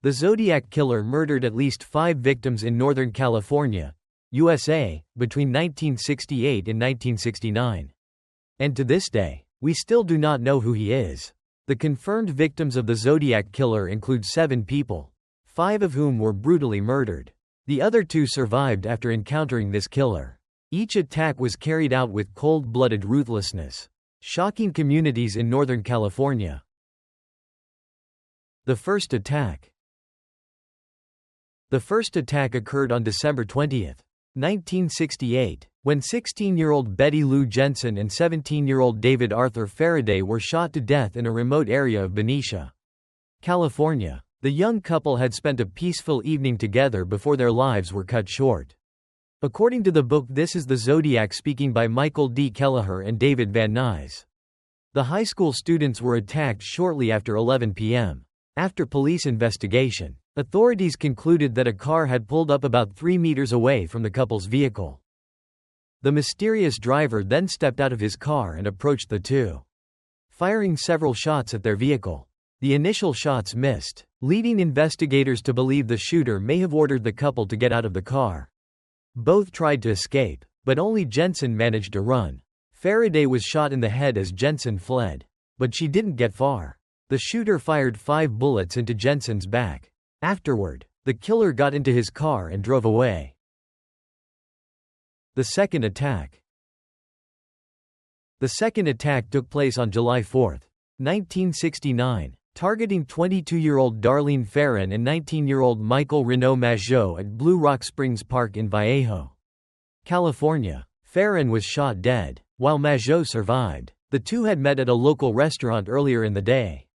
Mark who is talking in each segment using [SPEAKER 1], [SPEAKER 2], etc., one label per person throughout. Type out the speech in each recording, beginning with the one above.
[SPEAKER 1] The Zodiac Killer murdered at least 5 victims in Northern California, USA, between 1968 and 1969. And to this day, we still do not know who he is. The confirmed victims of the Zodiac Killer include 7 people, 5 of whom were brutally murdered. The other 2 survived after encountering this killer. Each attack was carried out with cold-blooded ruthlessness, shocking communities in Northern California. The first attack. The first attack occurred on December 20, 1968, when 16-year-old Betty Lou Jensen and 17-year-old David Arthur Faraday were shot to death in a remote area of Benicia, California. The young couple had spent a peaceful evening together before their lives were cut short. According to the book This is the Zodiac speaking by Michael D. Kelleher and David Van Nuys, the high school students were attacked shortly after 11 p.m. After police investigation, authorities concluded that a car had pulled up about 3 meters away from the couple's vehicle. The mysterious driver then stepped out of his car and approached the 2, firing several shots at their vehicle. The initial shots missed, leading investigators to believe the shooter may have ordered the couple to get out of the car. Both tried to escape, but only Jensen managed to run. Faraday was shot in the head as Jensen fled, but she didn't get far. The shooter fired 5 bullets into Jensen's back. Afterward, the killer got into his car and drove away. The second attack. The second attack took place on July 4, 1969, targeting 22-year-old Darlene Ferrin and 19-year-old Michael Renaud Majot at Blue Rock Springs Park in Vallejo, California. Ferrin was shot dead, while Majot survived. The 2 had met at a local restaurant earlier in the day.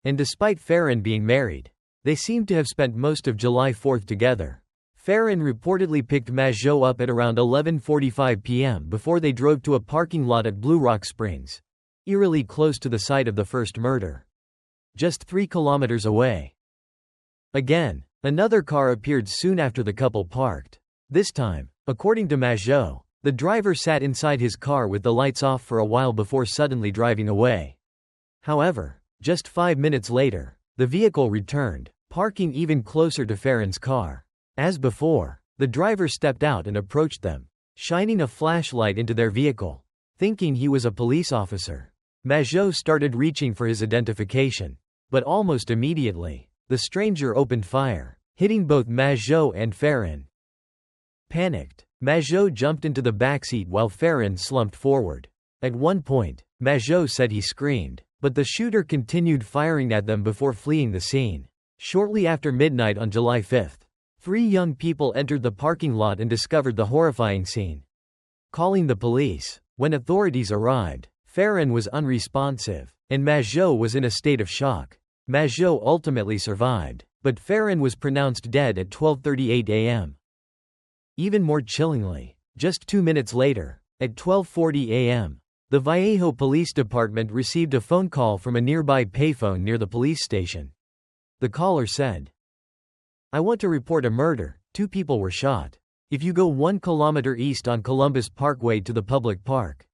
[SPEAKER 1] And despite Ferrin being married, they seemed to have spent most of July 4th together. Ferrin reportedly picked Majot up at around 11:45 p.m. before they drove to a parking lot at Blue Rock Springs, eerily close to the site of the first murder, just 3 kilometers away. Again, another car appeared soon after the couple parked. This time, according to Majot, the driver sat inside his car with the lights off for a while before suddenly driving away. However, just 5 minutes later, the vehicle returned, parking even closer to Ferrin's car. As before, the driver stepped out and approached them, shining a flashlight into their vehicle. Thinking he was a police officer, Majot started reaching for his identification. But almost immediately, the stranger opened fire, hitting both Majot and Ferrin. Panicked, Majot jumped into the backseat while Ferrin slumped forward. At one point, Majot said he screamed, but the shooter continued firing at them before fleeing the scene. Shortly after midnight on July 5, 3 young people entered the parking lot and discovered the horrifying scene. Calling the police, when authorities arrived, Ferrin was unresponsive, and Majot was in a state of shock. Majot ultimately survived, but Ferrin was pronounced dead at 12:38 a.m. Even more chillingly, just 2 minutes later, at 12:40 a.m., the Vallejo Police Department received a phone call from a nearby payphone near the police station. The caller said, "I want to report a murder. 2 people were shot. If you go 1 kilometer east on Columbus Parkway to the public park,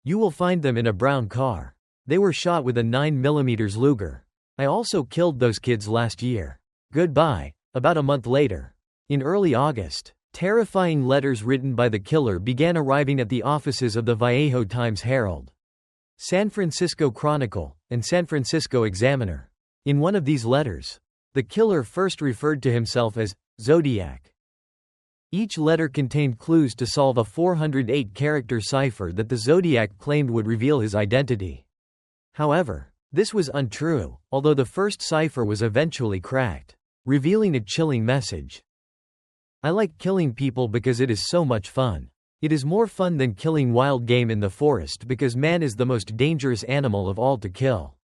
[SPEAKER 1] you will find them in a brown car. They were shot with a 9mm Luger. I also killed those kids last year. Goodbye." About a month later, in early August, terrifying letters written by the killer began arriving at the offices of the Vallejo Times-Herald, San Francisco Chronicle, and San Francisco Examiner. In one of these letters, the killer first referred to himself as Zodiac. Each letter contained clues to solve a 408-character cipher that the Zodiac claimed would reveal his identity. However, this was untrue, although the first cipher was eventually cracked, revealing a chilling message. "I like killing people because it is so much fun. It is more fun than killing wild game in the forest because man is the most dangerous animal of all to kill.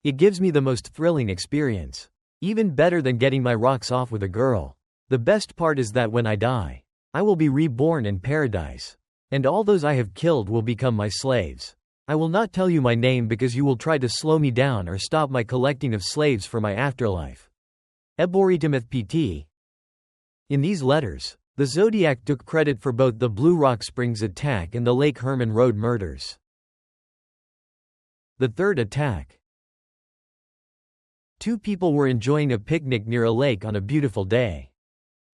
[SPEAKER 1] It gives me the most thrilling experience. Even better than getting my rocks off with a girl. The best part is that when I die, I will be reborn in paradise. And all those I have killed will become my slaves. I will not tell you my name because you will try to slow me down or stop my collecting of slaves for my afterlife. Eboritimoth PT." In these letters, the Zodiac took credit for both the Blue Rock Springs attack and the Lake Herman Road murders. The third attack. Two people were enjoying a picnic near a lake on a beautiful day.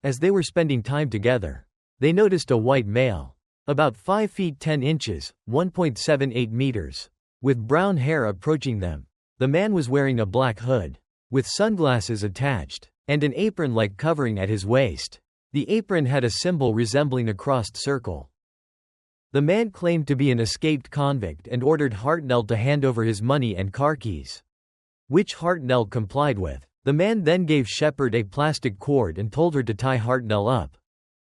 [SPEAKER 1] As they were spending time together, they noticed a white male, about 5 feet 10 inches, 1.78 meters, with brown hair approaching them. The man was wearing a black hood, with sunglasses attached, and an apron-like covering at his waist. The apron had a symbol resembling a crossed circle. The man claimed to be an escaped convict and ordered Hartnell to hand over his money and car keys, which Hartnell complied with. The man then gave Shepard a plastic cord and told her to tie Hartnell up.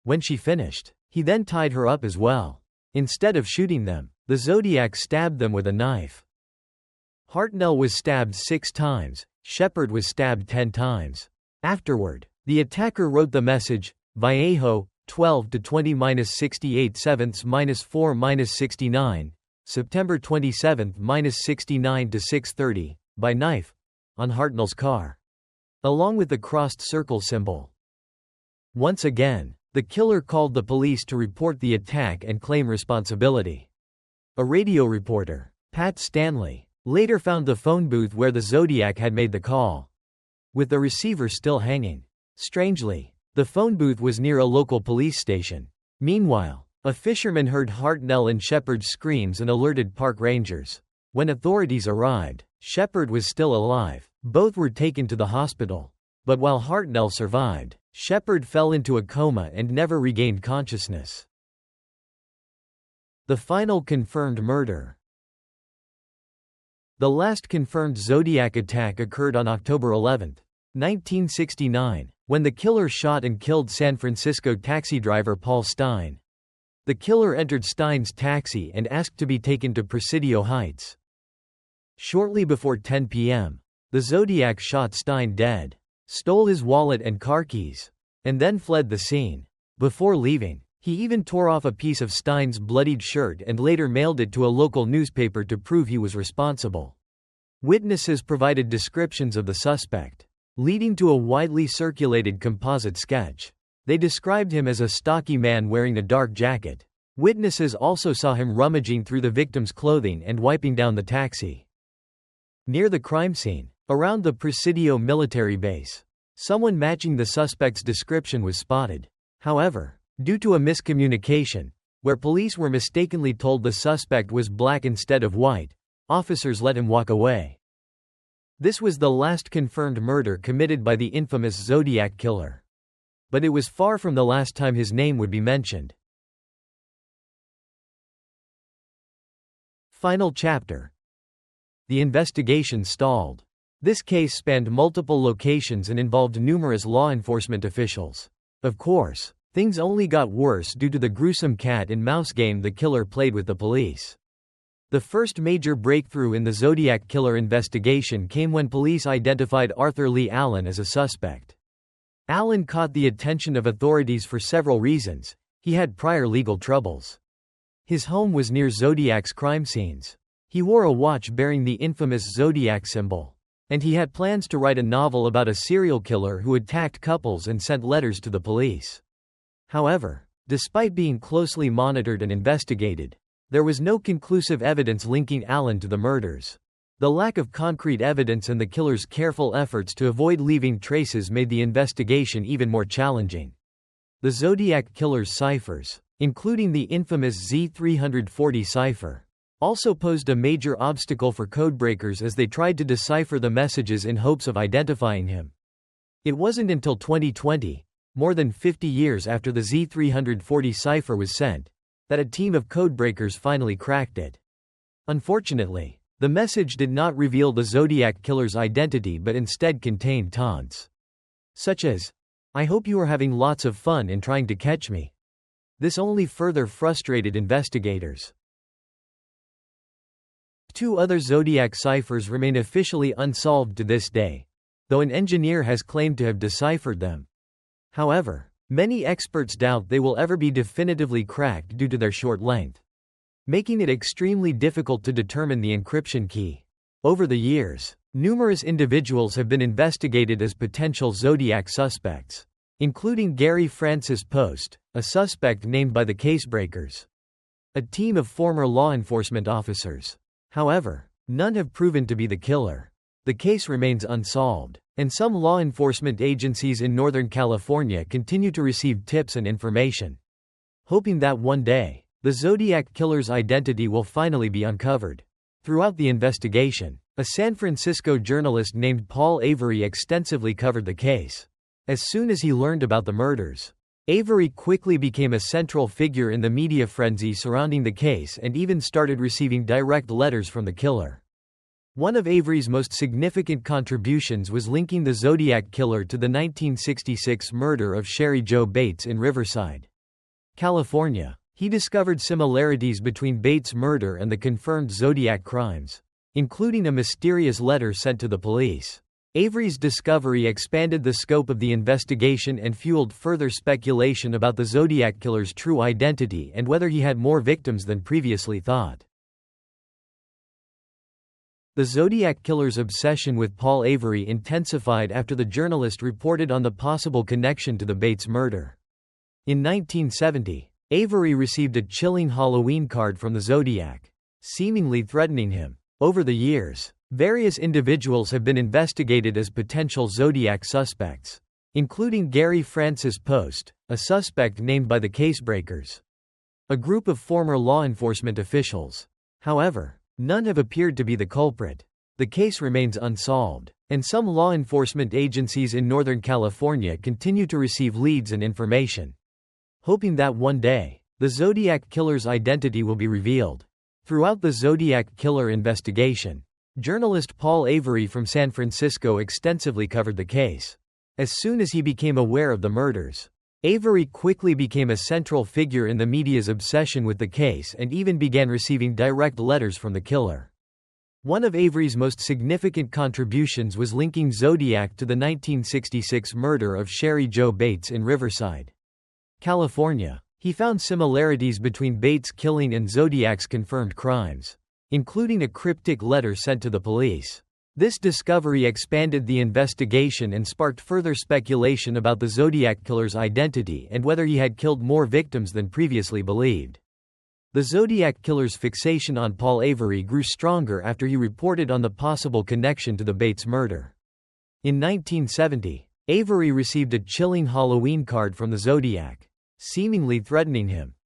[SPEAKER 1] When she finished, he then tied her up as well. Instead of shooting them, the Zodiac stabbed them with a knife. Hartnell was stabbed 6 times, Shepard was stabbed 10 times. Afterward, the attacker wrote the message, Vallejo, 12 to 20-68 7-4-69, September 27-69 to 6:30, by knife, on Hartnell's car, along with the crossed circle symbol. Once again, the killer called the police to report the attack and claim responsibility. A radio reporter, Pat Stanley, later found the phone booth where the Zodiac had made the call, with the receiver still hanging. Strangely, the phone booth was near a local police station. Meanwhile, a fisherman heard Hartnell and Shepard's screams and alerted park rangers. When authorities arrived, Shepard was still alive. Both were taken to the hospital. But while Hartnell survived, Shepard fell into a coma and never regained consciousness. The final confirmed murder. The last confirmed Zodiac attack occurred on October 11, 1969, when the killer shot and killed San Francisco taxi driver Paul Stine. The killer entered Stine's taxi and asked to be taken to Presidio Heights. Shortly before 10 p.m., the Zodiac shot Stine dead, stole his wallet and car keys, and then fled the scene. Before leaving, he even tore off a piece of Stine's bloodied shirt and later mailed it to a local newspaper to prove he was responsible. Witnesses provided descriptions of the suspect, leading to a widely circulated composite sketch. They described him as a stocky man wearing a dark jacket. Witnesses also saw him rummaging through the victim's clothing and wiping down the taxi. Near the crime scene, around the Presidio military base, someone matching the suspect's description was spotted. However, due to a miscommunication, where police were mistakenly told the suspect was black instead of white, officers let him walk away. This was the last confirmed murder committed by the infamous Zodiac Killer. But it was far from the last time his name would be mentioned. Final chapter. The investigation stalled. This case spanned multiple locations and involved numerous law enforcement officials. Of course, things only got worse due to the gruesome cat-and-mouse game the killer played with the police. The first major breakthrough in the Zodiac Killer investigation came when police identified Arthur Lee Allen as a suspect. Allen caught the attention of authorities for several reasons. He had prior legal troubles. His home was near Zodiac's crime scenes. He wore a watch bearing the infamous Zodiac symbol. And he had plans to write a novel about a serial killer who attacked couples and sent letters to the police. However, despite being closely monitored and investigated, there was no conclusive evidence linking Allen to the murders. The lack of concrete evidence and the killer's careful efforts to avoid leaving traces made the investigation even more challenging. The Zodiac Killer's ciphers, including the infamous Z340 cipher, also posed a major obstacle for codebreakers as they tried to decipher the messages in hopes of identifying him. It wasn't until 2020, more than 50 years after the Z340 cipher was sent, that a team of codebreakers finally cracked it. Unfortunately, the message did not reveal the Zodiac Killer's identity but instead contained taunts, such as, "I hope you are having lots of fun in trying to catch me." This only further frustrated investigators. 2 other Zodiac ciphers remain officially unsolved to this day, though an engineer has claimed to have deciphered them. However, many experts doubt they will ever be definitively cracked due to their short length, making it extremely difficult to determine the encryption key. Over the years, numerous individuals have been investigated as potential Zodiac suspects, including Gary Francis Post, a suspect named by the casebreakers, a team of former law enforcement officers. However, none have proven to be the killer. the case remains unsolved, and some law enforcement agencies in Northern California continue to receive tips and information, hoping that one day, the Zodiac Killer's identity will finally be uncovered. Throughout the investigation, a San Francisco journalist named Paul Avery extensively covered the case. As soon as he learned about the murders, Avery quickly became a central figure in the media frenzy surrounding the case and even started receiving direct letters from the killer. One of Avery's most significant contributions was linking the Zodiac Killer to the 1966 murder of Sherry Jo Bates in Riverside, California. He discovered similarities between Bates' murder and the confirmed Zodiac crimes, including a mysterious letter sent to the police. Avery's discovery expanded the scope of the investigation and fueled further speculation about the Zodiac Killer's true identity and whether he had more victims than previously thought. The Zodiac Killer's obsession with Paul Avery intensified after the journalist reported on the possible connection to the Bates murder. In 1970, Avery received a chilling Halloween card from the Zodiac, seemingly threatening him. Over the years, various individuals have been investigated as potential Zodiac suspects, including Gary Francis Post, a suspect named by the Casebreakers, a group of former law enforcement officials. However, none have appeared to be the culprit. The case remains unsolved, and some law enforcement agencies in Northern California continue to receive leads and information, hoping that one day, the Zodiac Killer's identity will be revealed. Throughout the Zodiac Killer investigation, journalist Paul Avery from San Francisco extensively covered the case. As soon as he became aware of the murders, Avery quickly became a central figure in the media's obsession with the case and even began receiving direct letters from the killer. One of Avery's most significant contributions was linking Zodiac to the 1966 murder of Sherry Jo Bates in Riverside, California. He found similarities between Bates' killing and Zodiac's confirmed crimes, including a cryptic letter sent to the police. This discovery expanded the investigation and sparked further speculation about the Zodiac Killer's identity and whether he had killed more victims than previously believed. The Zodiac Killer's fixation on Paul Avery grew stronger after he reported on the possible connection to the Bates murder. In 1970, Avery received a chilling Halloween card from the Zodiac, seemingly threatening him.